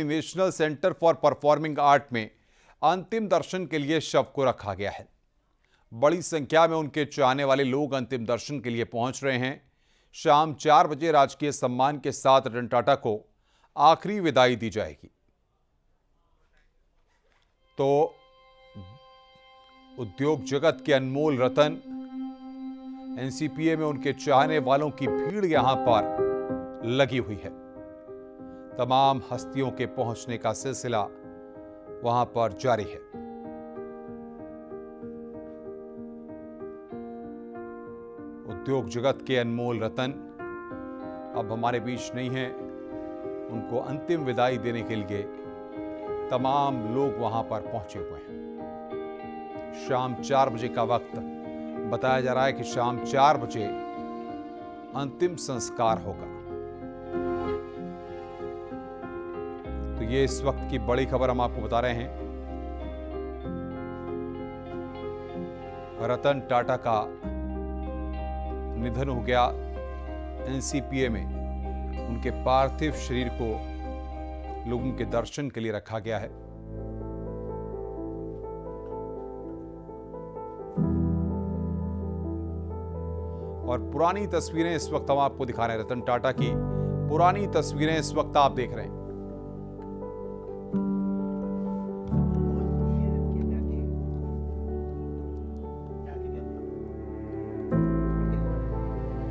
National centre for performing art में अंतिम दर्शन के लिए शव को रखा गया है। बड़ी संख्या में उनके चाहने वाले लोग अंतिम दर्शन के लिए पहुंच रहे हैं। शाम 4 बजे राजकीय सम्मान के साथ रतन टाटा को आखिरी विदाई दी जाएगी। तो उद्योग जगत के अनमोल रतन, एनसीपीए में उनके चाहने वालों की भीड़ यहां पर लगी हुई है। तमाम हस्तियों के पहुंचने का सिलसिला वहां पर जारी है। उद्योग जगत के अनमोल रतन अब हमारे बीच नहीं है। उनको अंतिम विदाई देने के लिए तमाम लोग वहां पर पहुंचे हुए हैं। शाम 4 बजे का वक्त बताया जा रहा है कि शाम 4 बजे अंतिम संस्कार होगा। तो ये इस वक्त की बड़ी खबर हम आपको बता रहे हैं। रतन टाटा का निधन हो गया। एनसीपीए में उनके पार्थिव शरीर को लोगों के दर्शन के लिए रखा गया है। और पुरानी तस्वीरें इस वक्त हम आपको दिखा रहे हैं। रतन टाटा की पुरानी तस्वीरें इस वक्त आप देख रहे हैं।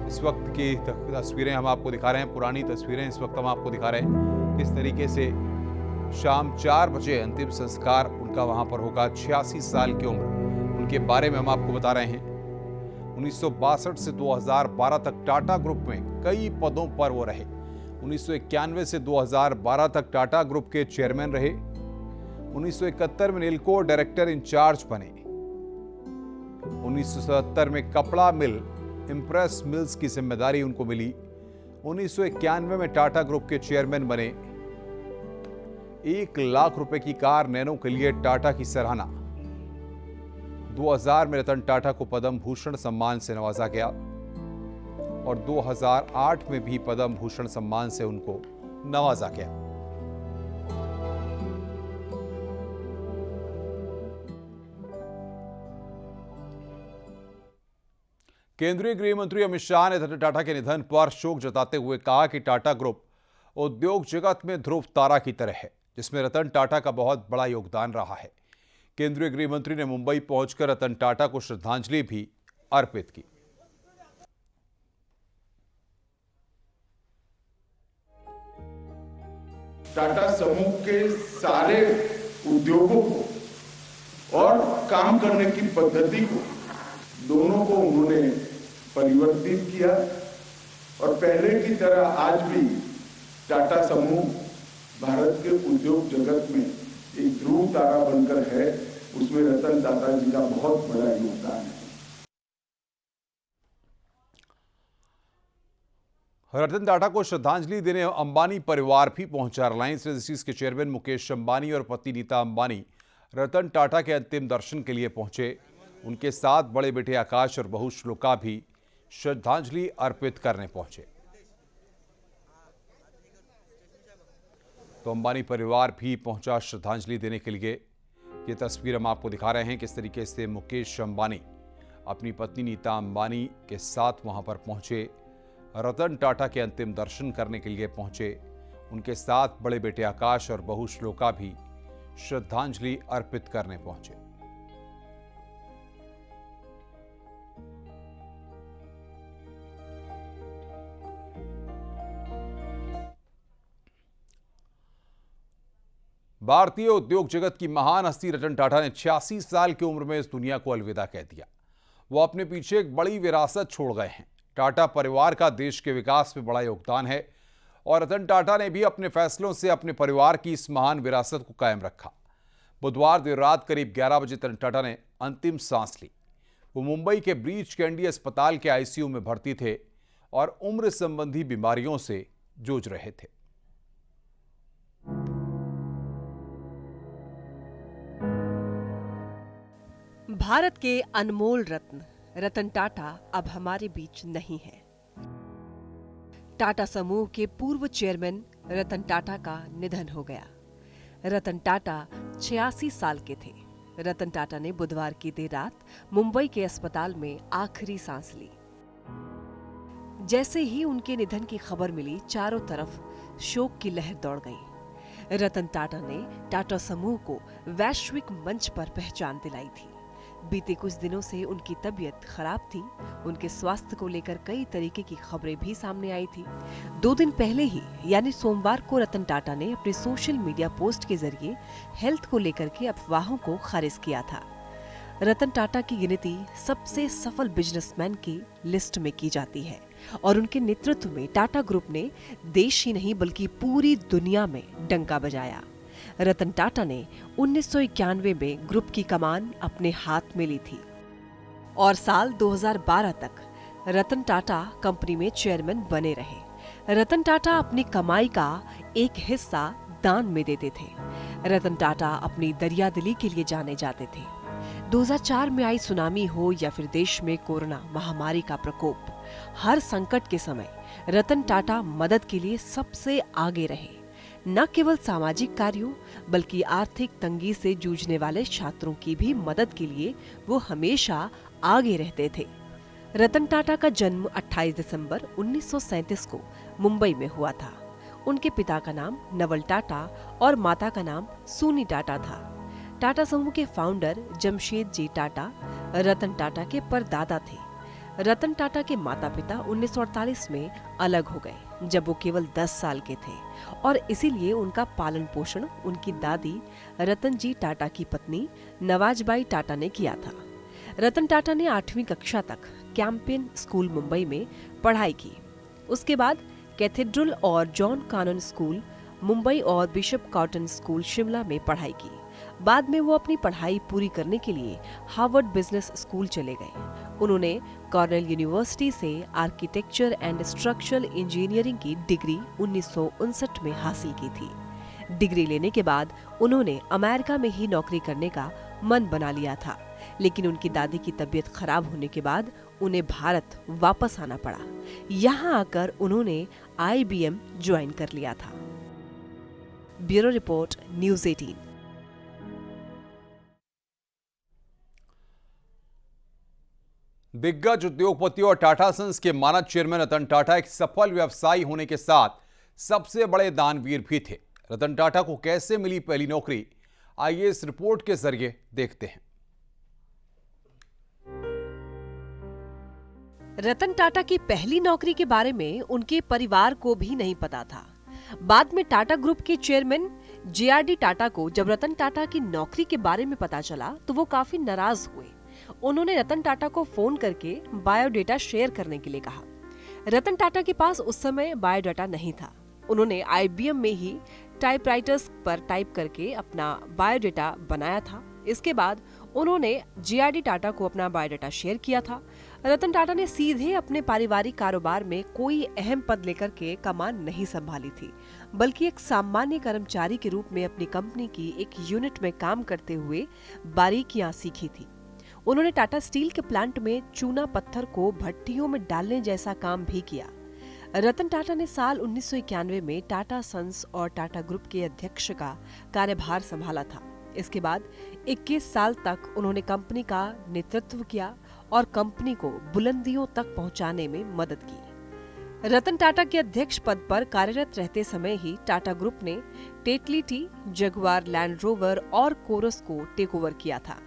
इस वक्त की तस्वीरें हम आपको दिखा रहे हैं। पुरानी तस्वीरें इस वक्त हम आपको दिखा रहे हैं। किस तरीके से शाम 4 बजे अंतिम संस्कार उनका वहां पर होगा। 86 साल की उम्र उनके बारे में हम आपको बता रहे हैं। 1962 से 2012 तक टाटा ग्रुप में कई पदों पर वो रहे। 1991 से 2012 तक टाटा ग्रुप के चेयरमैन रहे। 1971 में नीलको डायरेक्टर इंचार्ज बने। 1977 में कपड़ा मिल इंप्रेस मिल्स की जिम्मेदारी उनको मिली। 1991 में टाटा ग्रुप के चेयरमैन बने। 1 लाख रुपए की कार नैनो के लिए टाटा की सराहना। 2000 में रतन टाटा को पद्म भूषण सम्मान से नवाजा गया और 2008 में भी पद्म भूषण सम्मान से उनको नवाजा गया। केंद्रीय गृह मंत्री अमित शाह ने रतन टाटा के निधन पर शोक जताते हुए कहा कि टाटा ग्रुप उद्योग जगत में ध्रुव तारा की तरह है, जिसमें रतन टाटा का बहुत बड़ा योगदान रहा है। केंद्रीय गृह मंत्री ने मुंबई पहुंचकर रतन टाटा को श्रद्धांजलि भी अर्पित की। टाटा समूह के सारे उद्योगों को और काम करने की पद्धति को दोनों को उन्होंने परिवर्तित किया और पहले की तरह आज भी टाटा समूह भारत के उद्योग जगत में एक ध्रुव तारा बनकर है। उसमें रतन टाटा जी का बहुत बड़ा योगदान है। रतन टाटा को श्रद्धांजलि देने अंबानी परिवार भी पहुंचा। रिलायंस इंडस्ट्रीज के चेयरमैन मुकेश अंबानी और पत्नी नीता अंबानी रतन टाटा के अंतिम दर्शन के लिए पहुंचे। उनके साथ बड़े बेटे आकाश और बहू श्लोका भी श्रद्धांजलि अर्पित करने पहुंचे। तो अंबानी परिवार भी पहुंचा श्रद्धांजलि देने के लिए। ये तस्वीर हम आपको दिखा रहे हैं किस तरीके से मुकेश अंबानी अपनी पत्नी नीता अंबानी के साथ वहां पर पहुंचे। रतन टाटा के अंतिम दर्शन करने के लिए पहुंचे। उनके साथ बड़े बेटे आकाश और बहू श्लोका भी श्रद्धांजलि अर्पित करने पहुंचे। भारतीय उद्योग जगत की महान हस्ती रतन टाटा ने 86 साल की उम्र में इस दुनिया को अलविदा कह दिया। वो अपने पीछे एक बड़ी विरासत छोड़ गए हैं। टाटा परिवार का देश के विकास में बड़ा योगदान है और रतन टाटा ने भी अपने फैसलों से अपने परिवार की इस महान विरासत को कायम रखा। बुधवार देर रात करीब 11 बजे रतन टाटा ने अंतिम सांस ली। वो मुंबई के ब्रीच कैंडी अस्पताल के आईसीयू में भर्ती थे और उम्र संबंधी बीमारियों से जूझ रहे थे। भारत के अनमोल रत्न रतन टाटा अब हमारे बीच नहीं है। टाटा समूह के पूर्व चेयरमैन रतन टाटा का निधन हो गया। रतन टाटा 86 साल के थे। रतन टाटा ने बुधवार की देर रात मुंबई के अस्पताल में आखिरी सांस ली। जैसे ही उनके निधन की खबर मिली, चारों तरफ शोक की लहर दौड़ गई। रतन टाटा ने टाटा समूह को वैश्विक मंच पर पहचान दिलाई थी। बीते कुछ दिनों से उनकी तबीयत खराब थी। उनके स्वास्थ्य को लेकर कई तरीके की खबरें भी सामने आई थी। 2 दिन पहले ही यानी सोमवार को रतन टाटा ने अपने सोशल मीडिया पोस्ट के जरिए हेल्थ को लेकर के अफवाहों को खारिज किया था। रतन टाटा की गिनती सबसे सफल बिजनेसमैन की लिस्ट में की जाती है और उनके नेतृत्व में टाटा ग्रुप ने देश ही नहीं बल्कि पूरी दुनिया में डंका बजाया। रतन टाटा ने 1991 में ग्रुप की कमान अपने हाथ में ली थी और साल 2012 तक रतन टाटा कंपनी में चेयरमैन बने रहे। रतन टाटा अपनी कमाई का एक हिस्सा दान में देते थे। रतन टाटा अपनी दरियादिली के लिए जाने जाते थे। 2004 में आई सुनामी हो या फिर देश में कोरोना महामारी का प्रकोप, हर संकट के समय रतन टाटा मदद के लिए सबसे आगे रहे। न केवल सामाजिक कार्यों बल्कि आर्थिक तंगी से जूझने वाले छात्रों की भी मदद के लिए वो हमेशा आगे रहते थे। रतन टाटा का जन्म 28 दिसंबर 1937 को मुंबई में हुआ था। उनके पिता का नाम नवल टाटा और माता का नाम सूनी टाटा था। टाटा समूह के फाउंडर जमशेद जी टाटा रतन टाटा के परदादा थे। रतन टाटा के माता पिता 1948 में अलग हो गए जब वो केवल 10 साल के थे और इसीलिए उनका पालन पोषण उनकी दादी रतन जी टाटा की पत्नी नवाजबाई टाटा ने किया था। रतन टाटा ने 8वीं कक्षा तक कैंपेन स्कूल मुंबई में पढ़ाई की। उसके बाद कैथेड्रल और जॉन कानन स्कूल मुंबई और बिशप कॉटन स्कूल शिमला में पढ़ाई की। बाद में वो अपनी पढ़ाई पूरी करने के लिए हार्वर्ड बिजनेस स्कूल चले गए। उन्होंने कॉर्नेल यूनिवर्सिटी से आर्किटेक्चर एंड स्ट्रक्चरल इंजीनियरिंग की डिग्री 1959 में हासिल की थी। डिग्री लेने के बाद उन्होंने अमेरिका में ही नौकरी करने का मन बना लिया था, लेकिन उनकी दादी की तबीयत खराब होने के बाद उन्हें भारत वापस आना पड़ा। यहाँ आकर उन्होंने IBM ज्वाइन कर लिया था। Bureau report, news 18। दिग्गज उद्योगपति और टाटा सन्स के मानद चेयरमैन रतन टाटा एक सफल व्यवसायी होने के साथ सबसे बड़े दानवीर भी थे। रतन टाटा को कैसे मिली पहली नौकरी, आइए इस रिपोर्ट के जरिए देखते हैं। रतन टाटा की पहली नौकरी के बारे में उनके परिवार को भी नहीं पता था। बाद में टाटा ग्रुप के चेयरमैन JRD टाटा को जब रतन टाटा की नौकरी के बारे में पता चला तो वो काफी नाराज हुए। उन्होंने रतन टाटा को फोन करके बायोडेटा शेयर करने के लिए कहा। रतन टाटा के पास उस समय बायोडाटा नहीं था। उन्होंने IBM में ही टाइपराइटर्स पर टाइप करके अपना बायोडेटा बनाया था। इसके बाद उन्होंने JRD टाटा को अपना बायोडाटा शेयर किया था। रतन टाटा ने सीधे अपने पारिवारिक कारोबार में कोई अहम पद लेकर के कमान नहीं संभाली थी, बल्कि एक सामान्य कर्मचारी के रूप में अपनी कंपनी की एक यूनिट में काम करते हुए बारीकियां सीखी थी। उन्होंने टाटा स्टील के प्लांट में चूना पत्थर को भट्टियों में डालने जैसा काम भी किया। रतन टाटा ने साल 1991 में टाटा सन्स और टाटा ग्रुप के अध्यक्ष का कार्यभार संभाला था। इसके बाद 21 साल तक उन्होंने कंपनी का नेतृत्व किया और कंपनी को बुलंदियों तक पहुंचाने में मदद की। रतन टाटा के अध्यक्ष पद पर कार्यरत रहते समय ही टाटा ग्रुप ने Tetley tea, Jaguar land rover और कोरस को टेक ओवर किया था।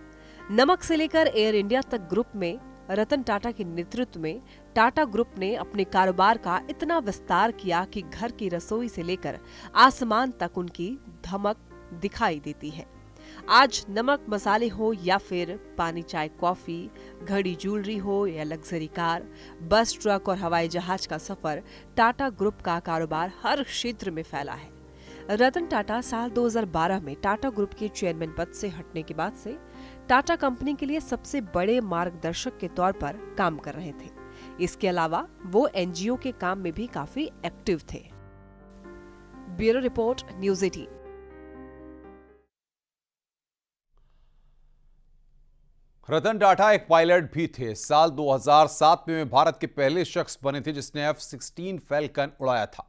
नमक से लेकर एयर इंडिया तक ग्रुप में रतन टाटा के नेतृत्व में टाटा ग्रुप ने अपने कारोबार का इतना विस्तार किया कि घर की रसोई से लेकर आसमान तक उनकी धमक दिखाई देती है। आज नमक मसाले हो या फिर पानी चाय कॉफी, घड़ी ज्वेलरी हो या लग्जरी कार, बस ट्रक और हवाई जहाज का सफर, टाटा ग्रुप का कारोबार हर क्षेत्र में फैला है। रतन टाटा साल 2012 में टाटा ग्रुप के चेयरमैन पद से हटने के बाद से टाटा कंपनी के लिए सबसे बड़े मार्गदर्शक के तौर पर काम कर रहे थे। इसके अलावा वो NGO के काम में भी काफी एक्टिव थे। Bureau report, news 18। Ratan Tata एक पायलट भी थे। साल 2007 में वे भारत के पहले शख्स बने थे जिसने F-16 फैल्कन उड़ाया था।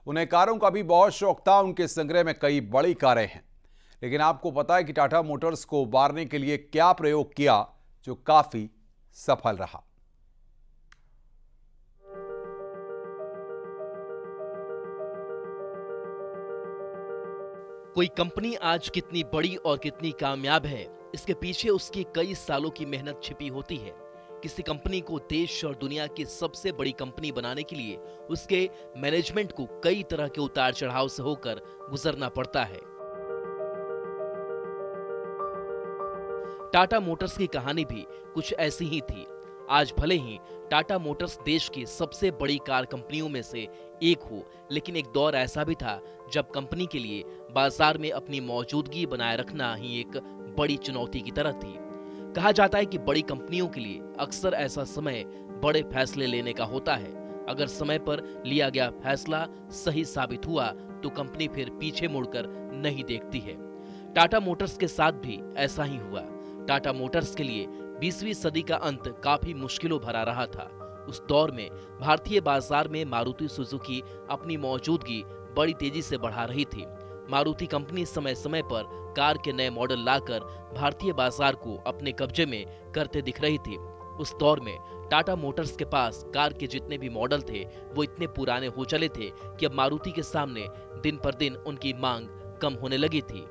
उन्हें कारों का भी बहुत शौक था। उनके संग्रह में कई बड़ी कारें हैं। लेकिन आपको पता है कि टाटा मोटर्स को उबारने के लिए क्या प्रयोग किया जो काफी सफल रहा। कोई कंपनी आज कितनी बड़ी और कितनी कामयाब है, इसके पीछे उसकी कई सालों की मेहनत छिपी होती है। किसी कंपनी को देश और दुनिया की सबसे बड़ी कंपनी बनाने के लिए उसके मैनेजमेंट को कई तरह के उतार चढ़ाव से होकर गुजरना पड़ता है। टाटा मोटर्स की कहानी भी कुछ ऐसी ही थी। आज भले ही टाटा मोटर्स देश की सबसे बड़ी कार कंपनियों में से एक हो, लेकिन एक दौर ऐसा भी था जब कंपनी के लिए बाजार में अपनी मौजूदगी बनाए रखना ही एक बड़ी चुनौती की तरह थी। कहा जाता है कि बड़ी कंपनियों के लिए अक्सर ऐसा समय बड़े फैसले लेने का होता है। अगर समय पर लिया गया फैसला सही साबित हुआ तो कंपनी फिर पीछे मुड़कर नहीं देखती है। टाटा मोटर्स के साथ भी ऐसा ही हुआ। टाटा मोटर्स के लिए 20वीं सदी का अंत काफी मुश्किलों भरा रहा था। उस दौर में भारतीय बाजार में मारुति सुजुकी अपनी मौजूदगी बड़ी तेजी से बढ़ा रही थी। मारुति कंपनी समय समय पर कार के नए मॉडल लाकर भारतीय बाजार को अपने कब्जे में करते दिख रही थी। उस दौर में टाटा मोटर्स के पास कार के जितने भी मॉडल थे वो इतने पुराने हो चले थे कि अब मारुति के सामने दिन पर दिन उनकी मांग कम होने लगी थी।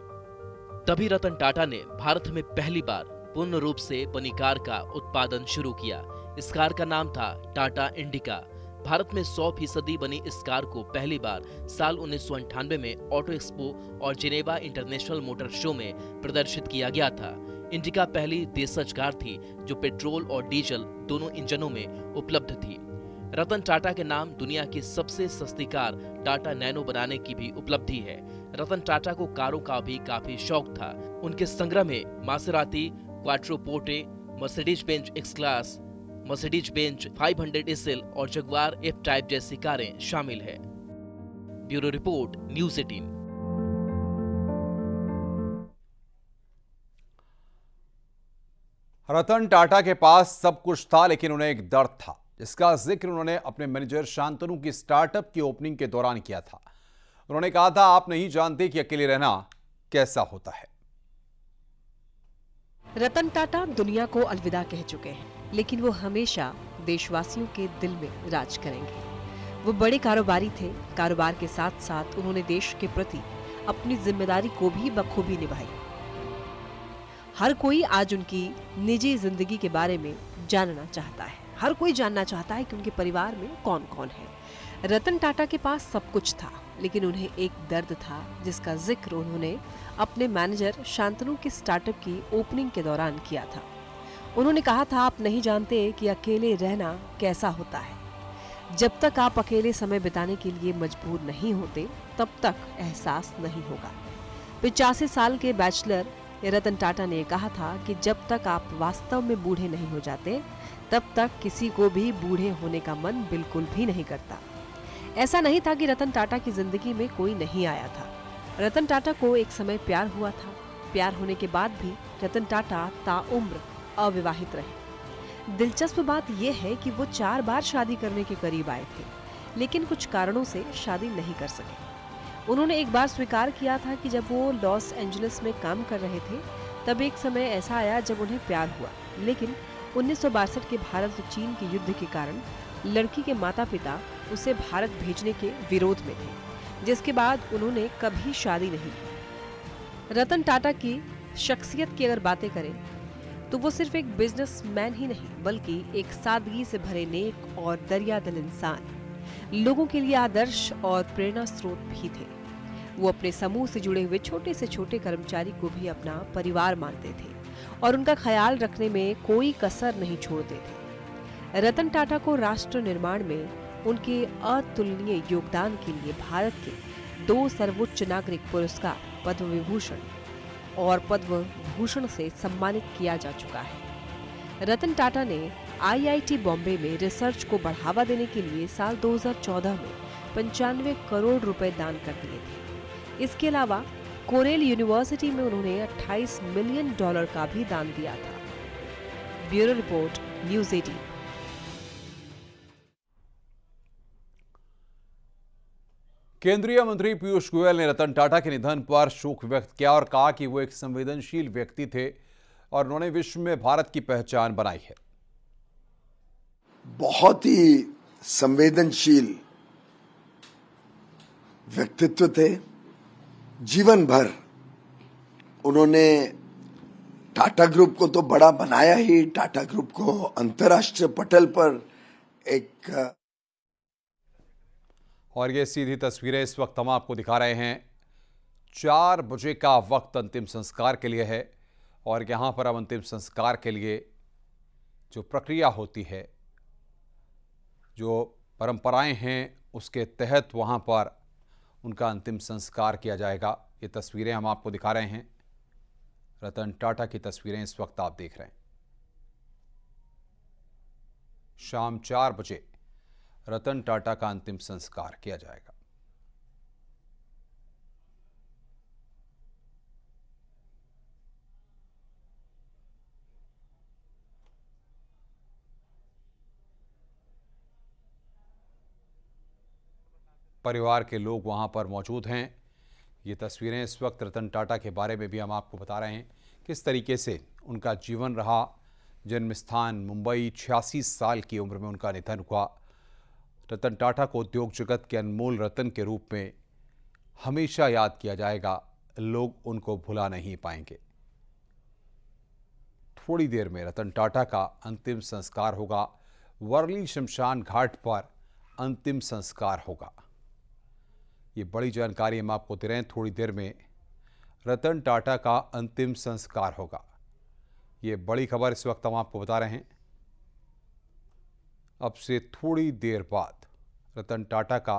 तभी रतन टाटा ने भारत में पहली बार पूर्ण रूप से बनी कार का उत्पादन शुरू किया। इस कार का नाम था टाटा इंडिका। भारत में 100% बनी इस कार को पहली बार साल 1998 में ऑटो एक्सपो और जिनेवा इंटरनेशनल मोटर शो में प्रदर्शित किया गया था। इंडिका पहली देशज कार थी जो पेट्रोल और डीजल दोनों इंजनों में उपलब्ध थी। रतन टाटा के नाम दुनिया की सबसे सस्ती कार टाटा नैनो बनाने की भी उपलब्धि है। रतन टाटा को कारों का भी काफी शौक था। उनके संग्रह में Maserati, Quattroporte, Mercedes Benz x class, Mercedes Benz 500 SL और जगुआर F टाइप जैसी कारें शामिल है। Bureau report, news 18। Ratan Tata के पास सब कुछ था, लेकिन उन्हें एक दर्द था जिसका जिक्र उन्होंने अपने मैनेजर शांतनु की स्टार्टअप की ओपनिंग के दौरान किया था। उन्होंने कहा था, आप नहीं जानते कि अकेले रहना कैसा होता है। रतन टाटा दुनिया को अलविदा कह चुके हैं, लेकिन वो हमेशा देशवासियों के दिल में राज करेंगे। वो बड़े कारोबारी थे। कारोबार के साथ साथ उन्होंने देश के प्रति अपनी जिम्मेदारी को भी बखूबी निभाई। हर कोई आज उनकी निजी जिंदगी के बारे में जानना चाहता है। हर कोई जानना चाहता है कि उनके परिवार में कौन कौन है। रतन टाटा के पास सब कुछ था, लेकिन उन्हें एक दर्द था जिसका जिक्र उन्होंने अपने मैनेजर शांतनु की स्टार्टअप की ओपनिंग के दौरान किया था। उन्होंने कहा था, आप नहीं जानते कि अकेले रहना कैसा होता है। जब तक आप अकेले समय बिताने के लिए मजबूर नहीं होते, तब तक एहसास नहीं होगा। 85 साल के बैचलर रतन टाटा ने कहा था कि जब तक आप वास्तव में बूढ़े नहीं हो जाते, तब तक किसी को भी बूढ़े होने का मन बिल्कुल भी नहीं करता। ऐसा नहीं था कि रतन टाटा की जिंदगी में कोई नहीं आया था। रतन टाटा को एक समय प्यार हुआ था। प्यार होने के बाद भी रतन टाटा ताउम्र अविवाहित रहे। दिलचस्प बात यह है कि वो 4 बार शादी करने के करीब आए थे, लेकिन कुछ कारणों से शादी नहीं कर सके। उन्होंने एक बार स्वीकार किया था कि जब वो लॉस एंजलिस में काम कर रहे थे, तब एक समय ऐसा आया जब उन्हें प्यार हुआ, लेकिन 1962 के भारत और चीन के युद्ध के कारण लड़की के माता पिता उसे भारत भेजने के विरोध में थे, जिसके बाद उन्होंने कभी शादी नहीं की। रतन टाटा की शख्सियत की अगर बातें करें तो वो सिर्फ एक बिजनेसमैन ही नहीं, बल्कि एक सादगी से भरे नेक और दरियादिल इंसान, लोगों के लिए आदर्श और प्रेरणा स्रोत भी थे। वो अपने समूह से जुड़े हुए छोटे से छोटे कर्मचारी को भी अपना परिवार मानते थे और उनका ख्याल रखने में कोई कसर नहीं छोड़ते थे। रतन टाटा को राष्ट्र निर्माण में उनके अतुलनीय योगदान के लिए भारत के 2 सर्वोच्च नागरिक पुरस्कार पद्म विभूषण और पद्म भूषण से सम्मानित किया जा चुका है। रतन टाटा ने IIT बॉम्बे में रिसर्च को बढ़ावा देने के लिए साल 2014 में 95 करोड़ रुपए दान कर दिए थे। इसके अलावा कोरेल यूनिवर्सिटी में उन्होंने $28 मिलियन का भी दान दिया था। Bureau report, news 18। केंद्रीय मंत्री पीयूष गोयल ने रतन टाटा के निधन पर शोक व्यक्त किया और कहा कि वो एक संवेदनशील व्यक्ति थे और उन्होंने विश्व में भारत की पहचान बनाई है। बहुत ही संवेदनशील व्यक्तित्व थे। जीवन भर उन्होंने टाटा ग्रुप को तो बड़ा बनाया ही, टाटा ग्रुप को अंतर्राष्ट्रीय पटल पर एक और ये सीधी तस्वीरें इस वक्त हम आपको दिखा रहे हैं। 4 बजे का वक्त अंतिम संस्कार के लिए है और यहाँ पर अब अंतिम संस्कार के लिए जो प्रक्रिया होती है, जो परंपराएं हैं, उसके तहत वहाँ पर उनका अंतिम संस्कार किया जाएगा। ये तस्वीरें हम आपको दिखा रहे हैं। रतन टाटा की तस्वीरें इस वक्त आप देख रहे हैं। शाम 4 बजे रतन टाटा का अंतिम संस्कार किया जाएगा। परिवार के लोग वहां पर मौजूद हैं। ये तस्वीरें इस वक्त रतन टाटा के बारे में भी हम आपको बता रहे हैं, किस तरीके से उनका जीवन रहा। जन्म स्थान मुंबई, 86 साल की उम्र में उनका निधन हुआ। रतन टाटा को उद्योग जगत के अनमोल रतन के रूप में हमेशा याद किया जाएगा। लोग उनको भुला नहीं पाएंगे। थोड़ी देर में रतन टाटा का अंतिम संस्कार होगा। वर्ली शमशान घाट पर अंतिम संस्कार होगा। ये बड़ी जानकारी हम आपको दे रहे हैं। थोड़ी देर में रतन टाटा का अंतिम संस्कार होगा। ये बड़ी खबर इस वक्त हम आपको बता रहे हैं। अब से थोड़ी देर बाद रतन टाटा का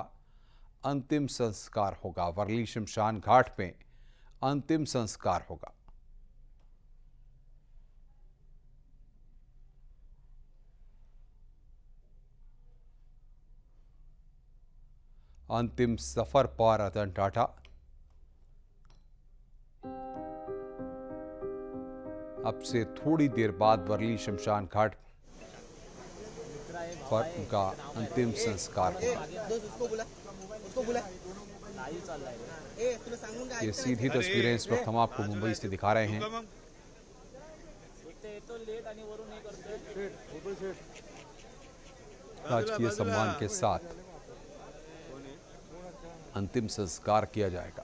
अंतिम संस्कार होगा। वर्ली शमशान घाट में अंतिम संस्कार होगा। अंतिम सफर पर रतन टाटा। अब से थोड़ी देर बाद वर्ली शमशान घाट पर उनका अंतिम संस्कार होगा। ये सीधी तस्वीरें इस वक्त हम आपको मुंबई से दिखा रहे हैं। राजकीय सम्मान के साथ अंतिम संस्कार किया जाएगा।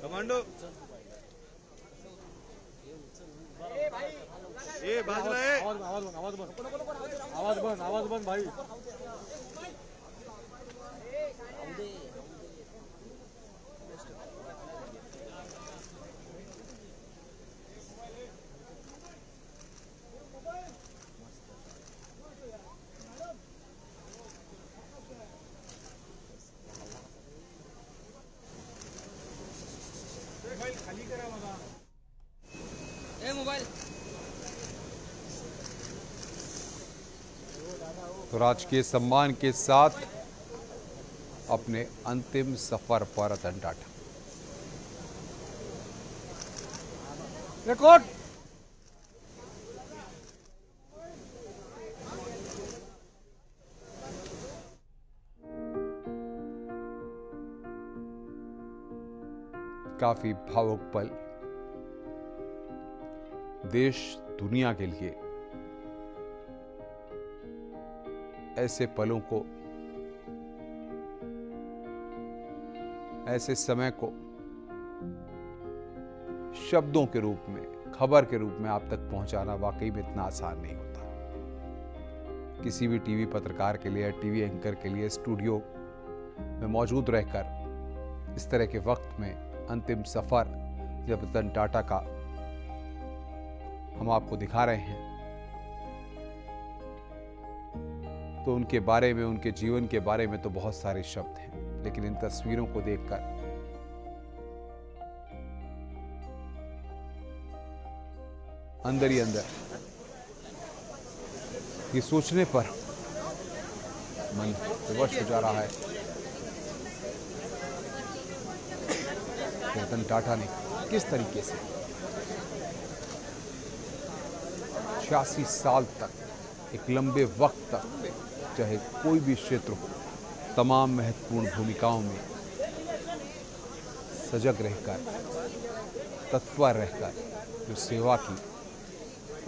कमांडो ये बाज रहा है। आवाज बंद भाई। खाली करा बघा ए मोबाईल। तो राजकीय सम्मान के साथ अपने अंतिम सफर पर रतन टाटा। रिकॉर्ड काफी भावुक पल। देश दुनिया के लिए ऐसे पलों को, ऐसे समय को शब्दों के रूप में, खबर के रूप में आप तक पहुंचाना वाकई में इतना आसान नहीं होता। किसी भी टीवी पत्रकार के लिए, टीवी एंकर के लिए स्टूडियो में मौजूद रहकर इस तरह के वक्त में अंतिम सफर जब रतन टाटा का हम आपको दिखा रहे हैं, तो उनके बारे में, उनके जीवन के बारे में तो बहुत सारे शब्द हैं, लेकिन इन तस्वीरों को देखकर अंदर ही अंदर ये सोचने पर मन विवश हो जा रहा है कि रतन टाटा ने किस तरीके से 86 साल तक, एक लंबे वक्त तक, चाहे कोई भी क्षेत्र हो, तमाम महत्वपूर्ण भूमिकाओं में सजग रहकर, तत्पर रहकर जो सेवा की,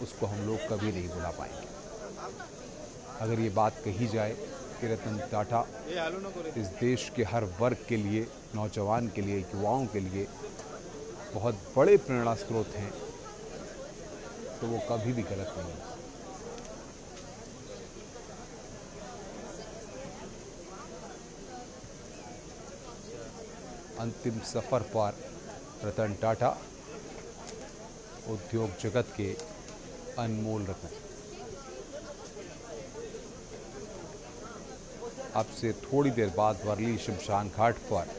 उसको हम लोग कभी नहीं भुला पाएंगे। अगर ये बात कही जाए कि रतन टाटा इस देश के हर वर्ग के लिए, नौजवान के लिए, युवाओं के लिए बहुत बड़े प्रेरणा स्रोत हैं, तो वो कभी भी गलत नहीं है। अंतिम सफर पर रतन टाटा, उद्योग जगत के अनमोल रत्न। अब से थोड़ी देर बाद वर्ली शमशान घाट पर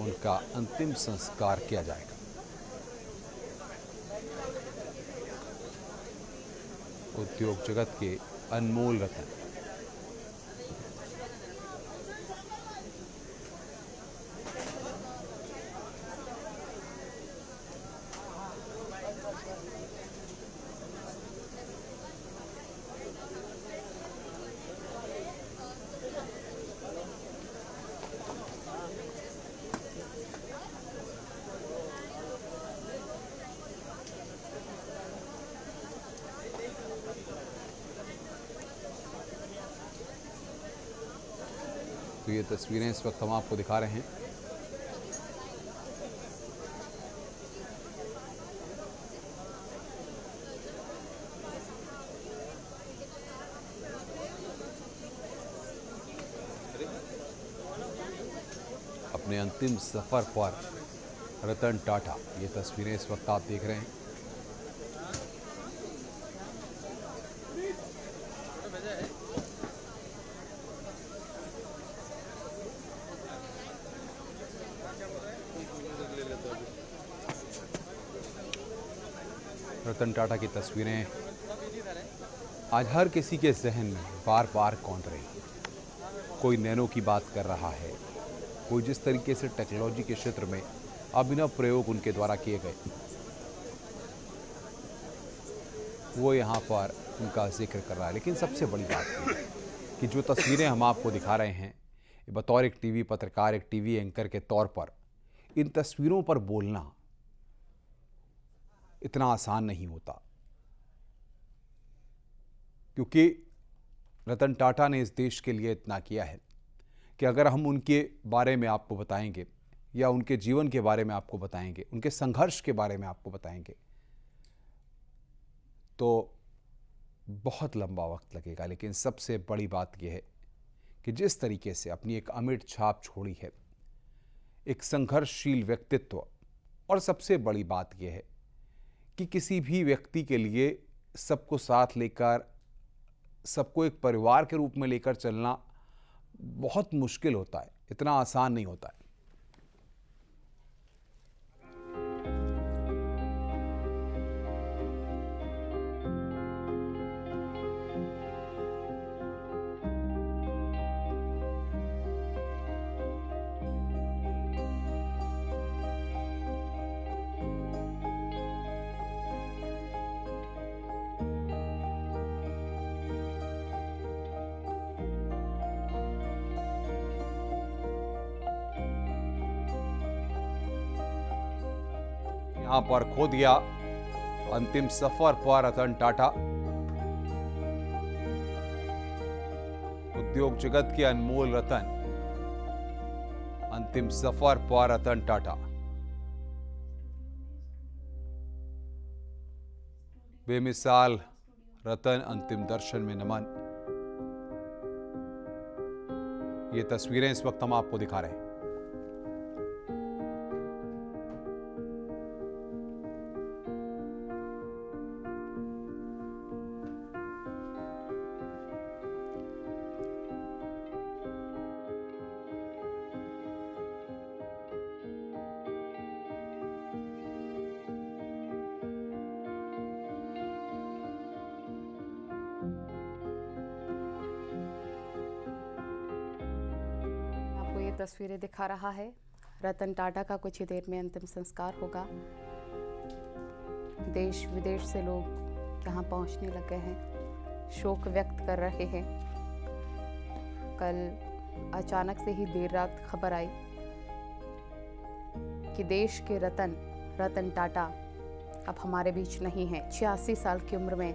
उनका अंतिम संस्कार किया जाएगा। उद्योग जगत के अनमोल रत्न। तो ये तस्वीरें इस वक्त हम आपको दिखा रहे हैं। अपने अंतिम सफर पर रतन टाटा, ये तस्वीरें इस वक्त आप देख रहे हैं। रतन टाटा की तस्वीरें आज हर किसी के जहन में बार बार कौंध रही हैं। कोई नैनो की बात कर रहा है, कोई जिस तरीके से टेक्नोलॉजी के क्षेत्र में अभिनव प्रयोग उनके द्वारा किए गए, वो यहाँ पर उनका जिक्र कर रहा है। लेकिन सबसे बड़ी बात ये है कि जो तस्वीरें हम आपको दिखा रहे हैं, बतौर एक टीवी पत्रकार, एक टीवी एंकर के तौर पर इन तस्वीरों पर बोलना इतना आसान नहीं होता, क्योंकि रतन टाटा ने इस देश के लिए इतना किया है कि अगर हम उनके बारे में आपको बताएंगे या उनके जीवन के बारे में आपको बताएंगे, उनके संघर्ष के बारे में आपको बताएंगे, तो बहुत लंबा वक्त लगेगा। लेकिन सबसे बड़ी बात यह है कि जिस तरीके से अपनी एक अमिट छाप छोड़ी है, एक संघर्षशील व्यक्तित्व, और सबसे बड़ी बात यह है कि किसी भी व्यक्ति के लिए सबको साथ लेकर, सबको एक परिवार के रूप में लेकर चलना बहुत मुश्किल होता है, इतना आसान नहीं होता है। यहां पर खो दिया अंतिम सफर पर रतन टाटा, उद्योग जगत के अनमोल रतन। अंतिम सफर पर रतन टाटा। बेमिसाल रतन, अंतिम दर्शन में नमन। ये तस्वीरें इस वक्त हम आपको दिखा रहे हैं। तस्वीरें दिखा रहा है। रतन टाटा का कुछ ही देर में अंतिम संस्कार होगा। देश विदेश से लोग यहाँ पहुँचने लग गए हैं, शोक व्यक्त कर रहे हैं। कल अचानक से ही देर रात खबर आई कि देश के रतन टाटा अब हमारे बीच नहीं है। 86 साल की उम्र में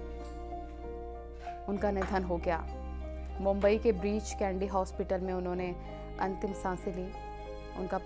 उनका निधन हो गया। मुंबई के ब्रीच कैंडी हॉस्पिटल में उन्होंने अंतिम सांसें ली। उनका